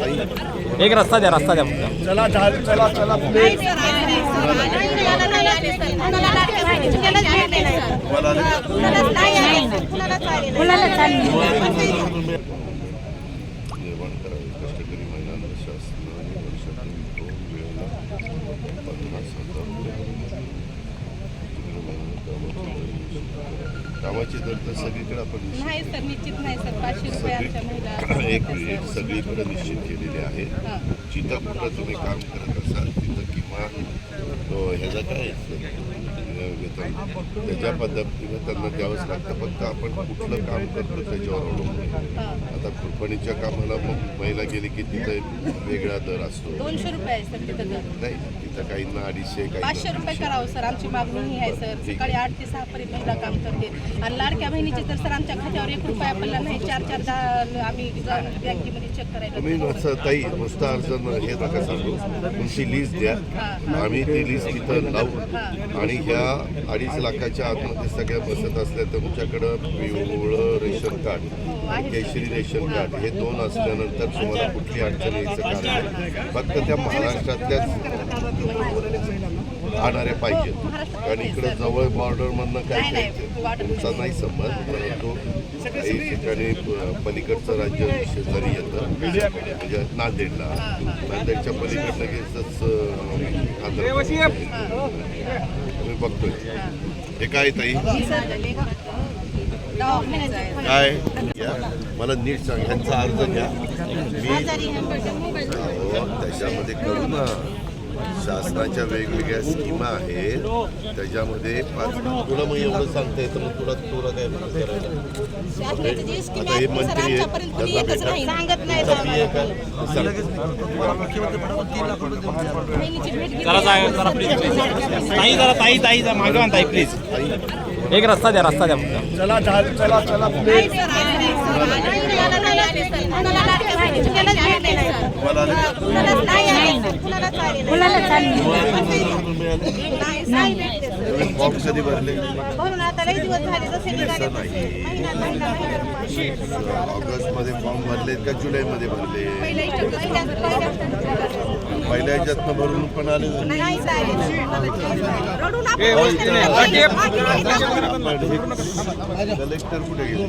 एक रस्ता द्या फक्त. चला चला चला निर्माण करावे. कष्टकरी महिलांना शासनाने वर्षातून 2 वेळेला 50,000 कामाची दर तर सगळीकडे आपण नाही सर, निश्चित नाही सर. 500 रुपये आमच्या महिला एक मिनिट सगळीकडे निश्चित केलेले आहे. जिथं कुठं तुम्ही काम करत असाल तिथं किंवा ह्याचा काय वेतन त्याच्या पद्धतीनं त्यांना द्यावंच लागतं. फक्त आपण कुठलं काम करतो त्याच्यावर अवलंबून. आता खुरपणीच्या कामाला मग महिला गेली की तिथं वेगळा दर असतो. 200 रुपये आहे सर तिथं दर. नाही तिथं काहींना 250 काही 500 रुपये करावं सर. आमची मागणी ही आहे सर. सकाळी 8 ते 6 पर्यंत महिला काम करते. आणि लाडक्या बहिणीचे तर सर आमच्या खात्यावर 1 रुपया पडला नाही. 4-4 आम्ही जाऊन बँकेमध्ये चेक करायला. तुम्ही असं ताई नुसतं अर्ज हे नका सांगू. तुमची लिस्ट द्या. आम्ही ती लिस्ट तिथं लावू आणि ह्या 2.5 लाखाच्या आतमध्ये सगळ्या बसत असल्या तर तुमच्याकडं पिवळं रेशन कार्ड केशरी रेशन कार्ड हे 2 असल्यानंतर तुम्हाला कुठली अडचण यायचं कारण नाही. फक्त त्या महाराष्ट्रातल्याच राहणाऱ्या पाहिजेत. कारण इकडं जवळ बॉर्डरमधनं काय घ्यायचं तुमचा नाही संबंध. परंतु काही ठिकाणी पलीकडचं राज्य शेजारी येतं म्हणजे नांदेडला. नांदेडच्या पलीकडनं लगेचच तुम्ही बघतोय. हे काय ताई काय घ्या मला नीट सांग. ह्यांचा अर्ज घ्या. मी त्याच्यामध्ये करू ना. शासनाच्या वेगवेगळ्या स्कीमा आहेत त्याच्यामध्ये 5 तुला मग एवढं सांगता येतं मग तुला काय करायला. आता हे मंत्री आहेत जरा मागवा ताई प्लीज. एक रस्ता द्या फक्त. चला चला चला फॉर्म कधी भरले. ऑगस्टमध्ये फॉर्म भरलेत का जुलैमध्ये भरले. पहिल्या ह्याच्यातनं भरून पण आले. कलेक्टर कुठे गेले.